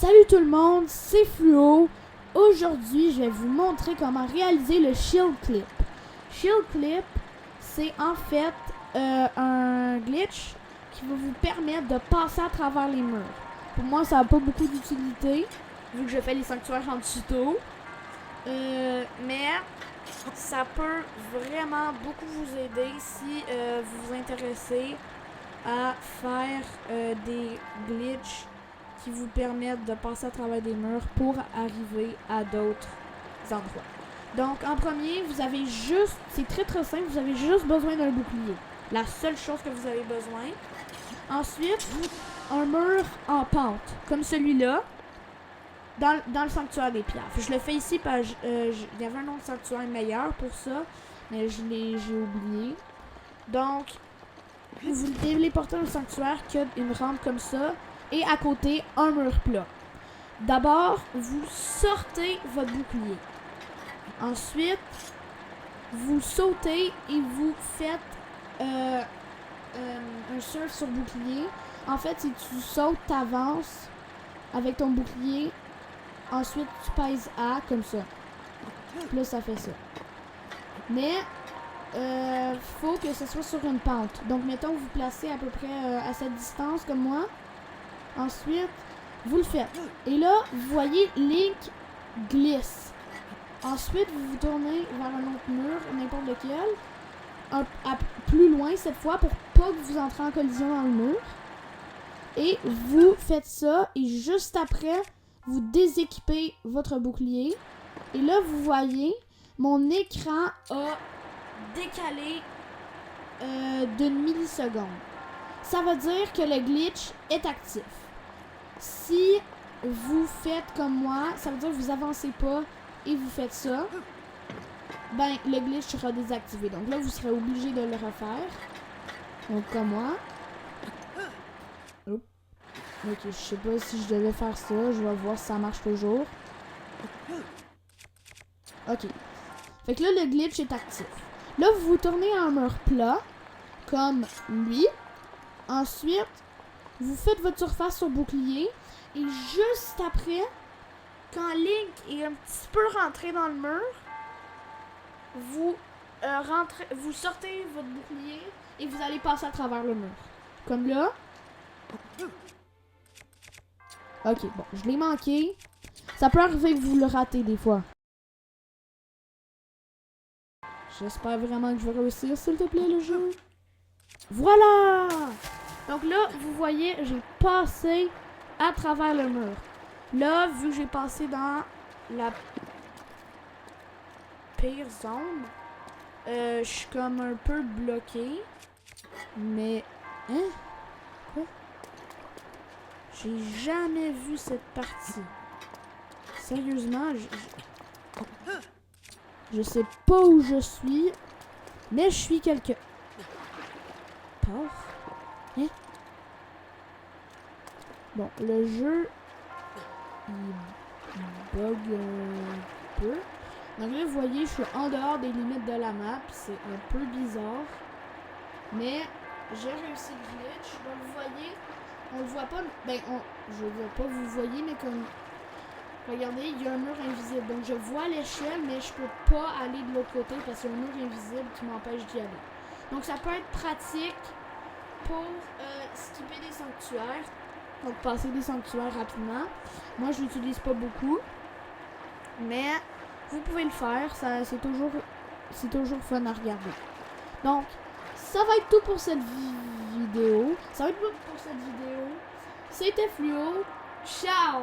Salut tout le monde, c'est Fluo. Aujourd'hui, je vais vous montrer comment réaliser le Shield Clip. Shield Clip, c'est en fait un glitch qui va vous permettre de passer à travers les murs. Pour moi, ça n'a pas beaucoup d'utilité, vu que je fais les sanctuaires en tuto. Mais ça peut vraiment beaucoup vous aider si vous vous intéressez à faire des glitches qui vous permettent de passer à travers des murs pour arriver à d'autres endroits. Donc, en premier, vous avez juste, c'est très simple, vous avez juste besoin d'un bouclier. La seule chose que vous avez besoin. Ensuite, un mur en pente, comme celui-là, dans le sanctuaire des pierres. Je le fais ici parce il y avait un autre sanctuaire meilleur pour ça, mais j'ai oublié. Donc, vous téléportez un sanctuaire qui a une rampe comme ça, et à côté, un mur plat. D'abord, vous sortez votre bouclier. Ensuite, vous sautez et vous faites un surf sur bouclier. En fait, si tu sautes, t'avances avec ton bouclier. Ensuite, tu pèses A comme ça. Puis là, ça fait ça. Mais, faut que ce soit sur une pente. Donc, mettons, vous placez à peu près à cette distance comme moi. Ensuite, vous le faites. Et là, vous voyez, Link glisse. Ensuite, vous vous tournez vers un autre mur, n'importe lequel. Plus loin cette fois, pour pas que vous entrez en collision dans le mur. Et vous faites ça. Et juste après, vous déséquipez votre bouclier. Et là, vous voyez, mon écran a décalé d'une milliseconde. Ça veut dire que le glitch est actif. Si vous faites comme moi, ça veut dire que vous avancez pas et vous faites ça, ben le glitch sera désactivé. Donc là, vous serez obligé de le refaire. Donc comme moi. Oups. Ok, je sais pas si je devais faire ça. Je vais voir si ça marche toujours. Ok. Fait que là, le glitch est actif. Là, vous vous tournez à un mur plat, comme lui. Ensuite, vous faites votre surface sur bouclier. Et juste après, quand Link est un petit peu rentré dans le mur, vous sortez votre bouclier et vous allez passer à travers le mur. Comme là. Ok, bon, je l'ai manqué. Ça peut arriver que vous le ratez des fois. J'espère vraiment que je vais réussir, s'il te plaît, le jeu. Voilà! Donc là, vous voyez, j'ai passé à travers le mur. Là, vu que j'ai passé dans la pire zone, je suis comme un peu bloqué. Mais, hein? Quoi? J'ai jamais vu cette partie. Sérieusement, je sais pas où je suis, mais je suis quelque part. Hein? Bon, le jeu, il bug un peu. Donc là, vous voyez, je suis en dehors des limites de la map. C'est un peu bizarre. Mais j'ai réussi le glitch. Donc vous voyez, on le voit pas. Ben, je veux pas vous voyez, mais comme... Regardez, il y a un mur invisible. Donc je vois l'échelle, mais je peux pas aller de l'autre côté parce qu'il y a un mur invisible qui m'empêche d'y aller. Donc ça peut être pratique pour skipper des sanctuaires. Donc passer des sanctuaires rapidement. Moi je l'utilise pas beaucoup. Mais vous pouvez le faire. C'est toujours fun à regarder. Donc ça va être tout pour cette vidéo. C'était Fluo. Ciao!